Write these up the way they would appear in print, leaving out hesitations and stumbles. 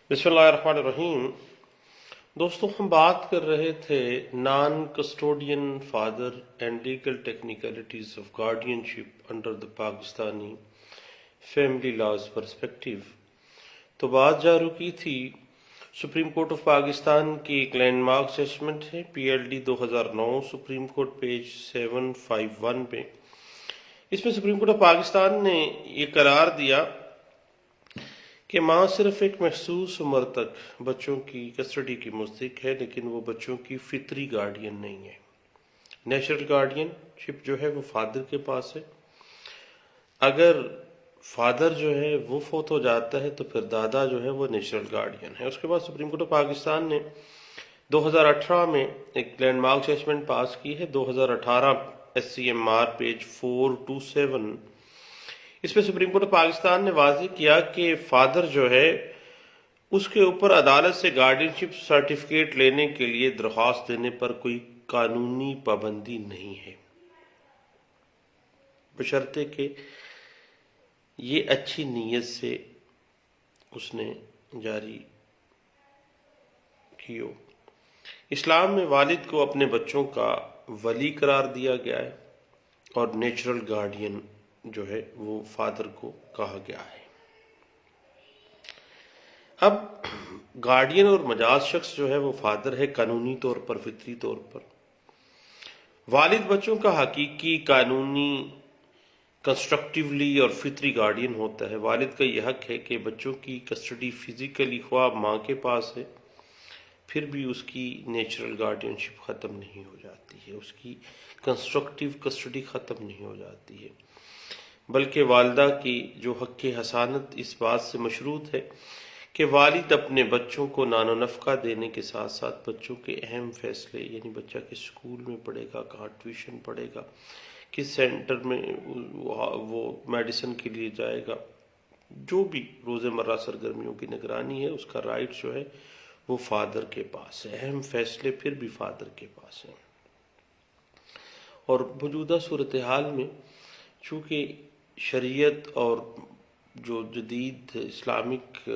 بسم اللہ الرحمن الرحیم۔ دوستوں، ہم بات کر رہے تھے naan custodian father and legal technicalities of guardian ship under the Pakistani family laws perspective. تو بات جاری کی تھی سپریم کورٹ آف پاکستان کی ایک لینڈ مارک ججمنٹ ہے PLD 2009 سپریم کورٹ پیج 751 پہ۔ اس میں سپریم کورٹ آف پاکستان نے یہ قرار دیا کہ ماں صرف ایک محسوس عمر تک بچوں کی کسٹڈی کی مستحق ہے، لیکن وہ بچوں کی فطری گارڈین نہیں ہے۔ نیچرل گارڈین شپ جو ہے وہ فادر کے پاس ہے۔ اگر فادر جو ہے وہ فوت ہو جاتا ہے تو پھر دادا جو ہے وہ نیچرل گارڈین ہے۔ اس کے بعد سپریم کورٹ آف پاکستان نے 2018 میں ایک لینڈ مارک ججمنٹ پاس کی ہے، 2018 SCMR پیج 427۔ اس میں سپریم کورٹ آف پاکستان نے واضح کیا کہ فادر جو ہے اس کے اوپر عدالت سے گارڈین شپ سرٹیفکیٹ لینے کے لیے درخواست دینے پر کوئی قانونی پابندی نہیں ہے، بشرطے کہ یہ اچھی نیت سے اس نے جاری کی ہو۔ اسلام میں والد کو اپنے بچوں کا ولی قرار دیا گیا ہے اور نیچرل گارڈین جو ہے وہ فادر کو کہا گیا ہے۔ اب گارڈین اور مجاز شخص جو ہے وہ فادر ہے، قانونی طور پر، فطری طور پر۔ والد بچوں کا حقیقی، قانونی، کنسٹرکٹیولی اور فطری گارڈین ہوتا ہے۔ والد کا یہ حق ہے کہ بچوں کی کسٹڈی فزیکلی خواہ ماں کے پاس ہے، پھر بھی اس کی نیچرل گارڈین شپ ختم نہیں ہو جاتی ہے، اس کی کنسٹرکٹیو کسٹڈی ختم نہیں ہو جاتی ہے، بلکہ والدہ کی جو حق حسانت اس بات سے مشروط ہے کہ والد اپنے بچوں کو نان و نفقہ دینے کے ساتھ ساتھ بچوں کے اہم فیصلے، یعنی بچہ کس اسکول میں پڑھے گا، کہاں ٹیوشن پڑھے گا، کس سینٹر میں وہ میڈیسن کے لیے جائے گا، جو بھی روزمرہ سرگرمیوں کی نگرانی ہے، اس کا رائٹ جو ہے وہ فادر کے پاس ہے۔ اہم فیصلے پھر بھی فادر کے پاس ہیں۔ اور موجودہ صورتحال میں چونکہ شریعت اور جو جدید اسلامک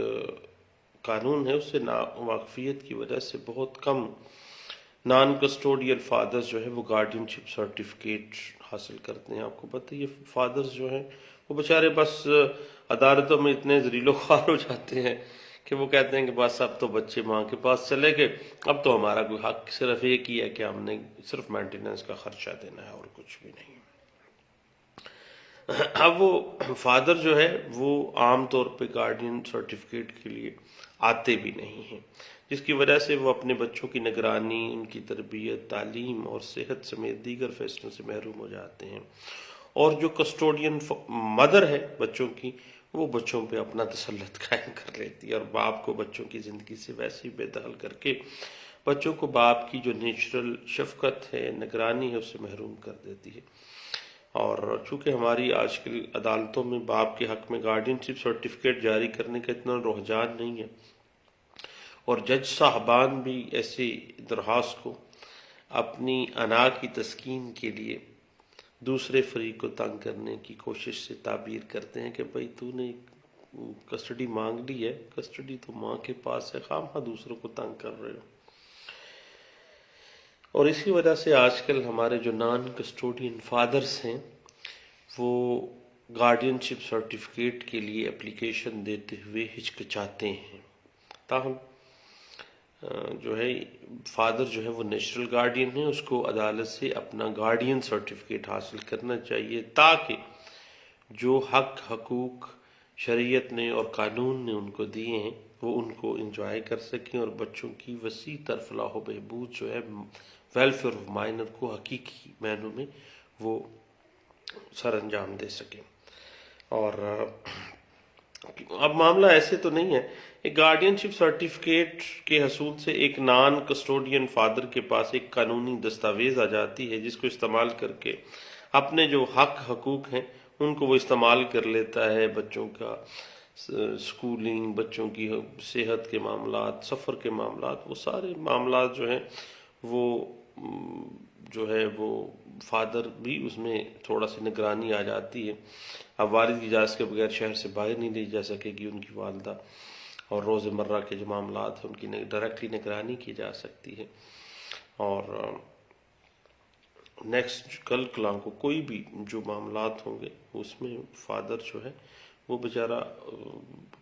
قانون ہے اس سے ناواقفیت کی وجہ سے بہت کم نان کسٹوڈیل فادرز جو ہے وہ گارڈین شپ سرٹیفکیٹ حاصل کرتے ہیں۔ آپ کو پتہ ہے یہ فادرز جو ہیں وہ بیچارے بس عدالتوں میں اتنے ذلیل و خوار ہو جاتے ہیں کہ وہ کہتے ہیں کہ بس اب تو بچے ماں کے پاس چلے گئے، اب تو ہمارا کوئی حق صرف ایک ہی ہے کہ ہم نے صرف مینٹیننس کا خرچہ دینا ہے اور کچھ بھی نہیں۔ اب وہ فادر جو ہے وہ عام طور پہ گارڈین سرٹیفکیٹ کے لیے آتے بھی نہیں ہیں، جس کی وجہ سے وہ اپنے بچوں کی نگرانی، ان کی تربیت، تعلیم اور صحت سمیت دیگر فیصلوں سے محروم ہو جاتے ہیں۔ اور جو کسٹوڈین مدر ہے بچوں کی، وہ بچوں پہ اپنا تسلط قائم کر لیتی ہے اور باپ کو بچوں کی زندگی سے ویسے ہی بے دخل کر کے بچوں کو باپ کی جو نیچرل شفقت ہے، نگرانی ہے، اس سے محروم کر دیتی ہے۔ اور چونکہ ہماری آج کل عدالتوں میں باپ کے حق میں گارڈین شپ سرٹیفکیٹ جاری کرنے کا اتنا رجحان نہیں ہے، اور جج صاحبان بھی ایسی درخواست کو اپنی انا کی تسکین کے لیے دوسرے فریق کو تنگ کرنے کی کوشش سے تعبیر کرتے ہیں کہ بھئی تو نے کسٹڈی مانگ لی ہے، کسٹڈی تو ماں کے پاس ہے، خواہ دوسروں کو تنگ کر رہے ہو۔ اور اسی وجہ سے آج کل ہمارے جو نان کسٹوڈین فادرز ہیں وہ گارڈین شپ سرٹیفکیٹ کے لیے اپلیکیشن دیتے ہوئے ہچکچاتے ہیں۔ تاہم جو ہے فادر جو ہے وہ نیچرل گارڈین ہے، اس کو عدالت سے اپنا گارڈین سرٹیفکیٹ حاصل کرنا چاہیے تاکہ جو حق حقوق شریعت نے اور قانون نے ان کو دیے ہیں وہ ان کو انجوائے کر سکیں، اور بچوں کی وسیع تر فلاح و بہبود جو ہے ویلفیئر آف مائنر کو حقیقی معنوں میں وہ سر انجام دے سکیں۔ اور اب معاملہ ایسے تو نہیں ہے، ایک گارڈین شپ سرٹیفکیٹ کے حصول سے ایک نان کسٹوڈین فادر کے پاس ایک قانونی دستاویز آ جاتی ہے جس کو استعمال کر کے اپنے جو حق حقوق ہیں ان کو وہ استعمال کر لیتا ہے۔ بچوں کا سکولنگ، بچوں کی صحت کے معاملات، سفر کے معاملات، وہ سارے معاملات جو ہیں وہ جو ہے وہ فادر بھی اس میں تھوڑا سی نگرانی آ جاتی ہے۔ اب والد کی اجازت کے بغیر شہر سے باہر نہیں لے جا سکے گی ان کی والدہ، اور روز مرہ کے جو معاملات ہیں ان کی ڈائریکٹلی نگرانی کی جا سکتی ہے. اور نیکسٹ کل کو کوئی بھی جو معاملات ہوں گے اس میں فادر جو ہے وہ بیچارہ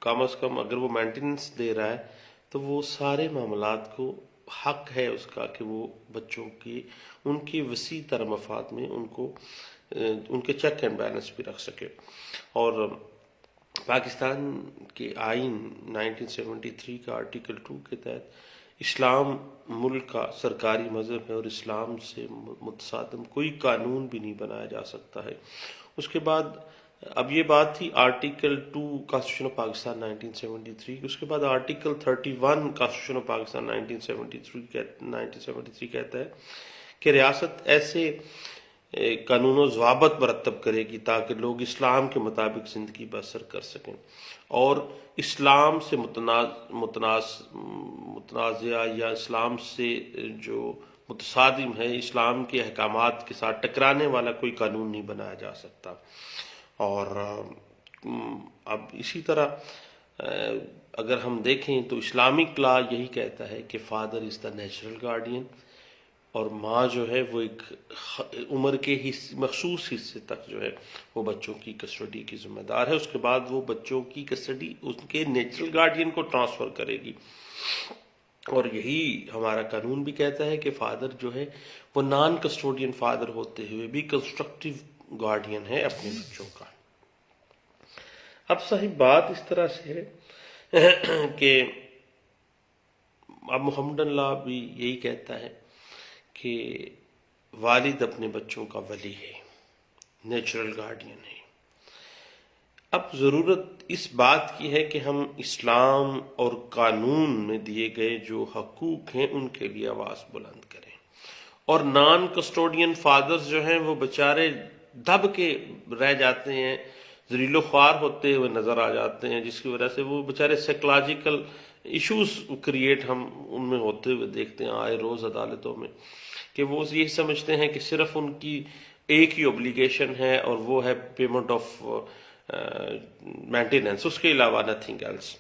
کم از کم اگر وہ مینٹیننس دے رہا ہے تو وہ سارے معاملات کو حق ہے اس کا کہ وہ بچوں کی ان کی وسیع تر مفاد میں ان کے چیک اینڈ بیلنس بھی رکھ سکے. اور پاکستان کے آئین 1973 کا آرٹیکل 2 کے تحت اسلام ملک کا سرکاری مذہب ہے اور اسلام سے متصادم کوئی قانون بھی نہیں بنایا جا سکتا ہے. اس کے بعد اب یہ بات تھی آرٹیکل 2 کانسٹیٹیوشن آف پاکستان 1973. اس کے بعد آرٹیکل 31 کانسٹیٹیوشن آف پاکستان 1973 کہتا ہے کہ ریاست ایسے قانون و ضوابط مرتب کرے گی تاکہ لوگ اسلام کے مطابق زندگی بسر کر سکیں اور اسلام سے متنازع یا اسلام سے جو متصادم ہے اسلام کے احکامات کے ساتھ ٹکرانے والا کوئی قانون نہیں بنایا جا سکتا. اور اب اسی طرح اگر ہم دیکھیں تو اسلامک لا یہی کہتا ہے کہ father is the natural guardian اور ماں جو ہے وہ ایک عمر کے مخصوص حصے تک جو ہے وہ بچوں کی کسٹڈی کی ذمہ دار ہے. اس کے بعد وہ بچوں کی کسٹڈی ان کے نیچرل گارڈین کو ٹرانسفر کرے گی. اور یہی ہمارا قانون بھی کہتا ہے کہ فادر جو ہے وہ نان کسٹوڈین فادر ہوتے ہوئے بھی کنسٹرکٹیو گارڈین ہے اپنے بچوں کا. اب صحیح بات اس طرح سے ہے کہ اب محمد اللہ بھی یہی کہتا ہے کہ والد اپنے بچوں کا ولی ہے، نیچرل گارڈین ہے. اب ضرورت اس بات کی ہے کہ ہم اسلام اور قانون میں دیے گئے جو حقوق ہیں ان کے لیے آواز بلند کریں. اور نان کسٹوڈین فادرز جو ہیں وہ بیچارے دب کے رہ جاتے ہیں، ذلیل و خوار ہوتے ہوئے نظر آ جاتے ہیں، جس کی وجہ سے وہ بیچارے سائیکولوجیکل ایشوز کریٹ ہم ان میں ہوتے ہوئے دیکھتے ہیں آئے روز عدالتوں میں، کہ وہ یہ سمجھتے ہیں کہ صرف ان کی ایک ہی اوبلیگیشن ہے اور وہ ہے پیمنٹ آف مینٹیننس، اس کے علاوہ نتھنگ ایلس.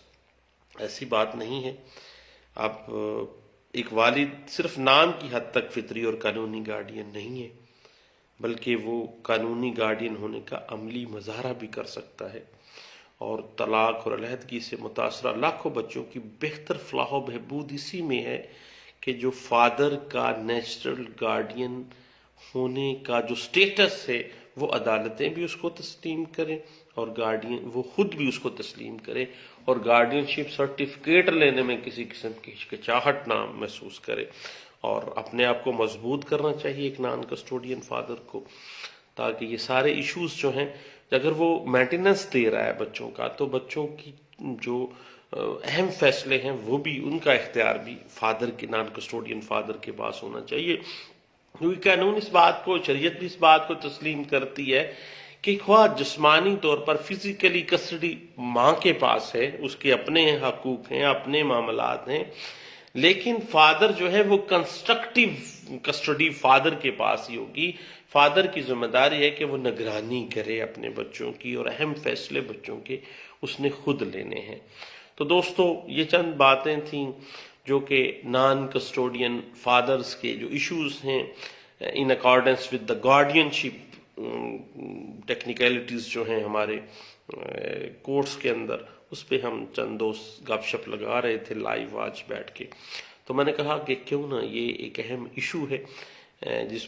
ایسی بات نہیں ہے. اب ایک والد صرف نام کی حد تک فطری اور قانونی گارڈین نہیں ہے بلکہ وہ قانونی گارڈین ہونے کا عملی مظاہرہ بھی کر سکتا ہے. اور طلاق اور علیحدگی سے متاثرہ لاکھوں بچوں کی بہتر فلاح و بہبود اسی میں ہے کہ جو فادر کا نیچرل گارڈین ہونے کا جو سٹیٹس ہے وہ عدالتیں بھی اس کو تسلیم کریں اور گارڈین وہ خود بھی اس کو تسلیم کرے اور گارڈین شپ سرٹیفکیٹ لینے میں کسی قسم کی ہچکچاہٹ نہ محسوس کرے. اور اپنے آپ کو مضبوط کرنا چاہیے ایک نان کسٹوڈین فادر کو، تاکہ یہ سارے ایشوز جو ہیں اگر وہ مینٹیننس دے رہا ہے بچوں کا تو بچوں کی جو اہم فیصلے ہیں وہ بھی ان کا اختیار بھی فادر کے نان کسٹوڈین فادر کے پاس ہونا چاہیے. کیونکہ قانون اس بات کو، شریعت بھی اس بات کو تسلیم کرتی ہے کہ خواہ جسمانی طور پر فزیکلی کسٹڈی ماں کے پاس ہے، اس کے اپنے حقوق ہیں، اپنے معاملات ہیں، لیکن فادر جو ہے وہ کنسٹرکٹیو کسٹڈی فادر کے پاس ہی ہوگی. فادر کی ذمہ داری ہے کہ وہ نگرانی کرے اپنے بچوں کی اور اہم فیصلے بچوں کے اس نے خود لینے ہیں. تو دوستو یہ چند باتیں تھیں جو کہ نان کسٹوڈین فادرز کے جو ایشوز ہیں in accordance with the guardian ship technicalities جو ہیں ہمارے کورس کے اندر، اس پہ ہم چند دوست گپ شپ لگا رہے تھے لائیو آج بیٹھ کے. تو میں نے کہا کہ کیوں نہ یہ ایک اہم ایشو ہے جس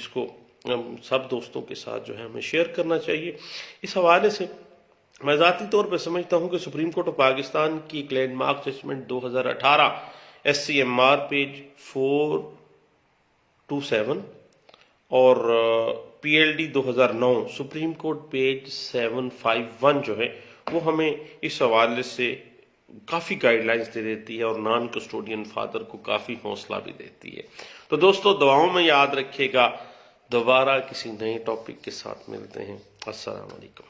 کو ہم سب دوستوں کے ساتھ جو ہے ہمیں شیئر کرنا چاہیے. اس حوالے سے میں ذاتی طور پہ سمجھتا ہوں کہ سپریم کورٹ آف پاکستان کی ایک landmark judgment 2018 SCMR page 427 اور PLD 2009 سپریم کورٹ پیج 751 جو ہے وہ ہمیں اس حوالے سے کافی گائیڈ لائنز دے دیتی ہے اور نان کسٹوڈین فادر کو کافی حوصلہ بھی دیتی ہے. تو دوستو دعاؤں میں یاد رکھیے گا. دوبارہ کسی نئے ٹاپک کے ساتھ ملتے ہیں. السلام علیکم.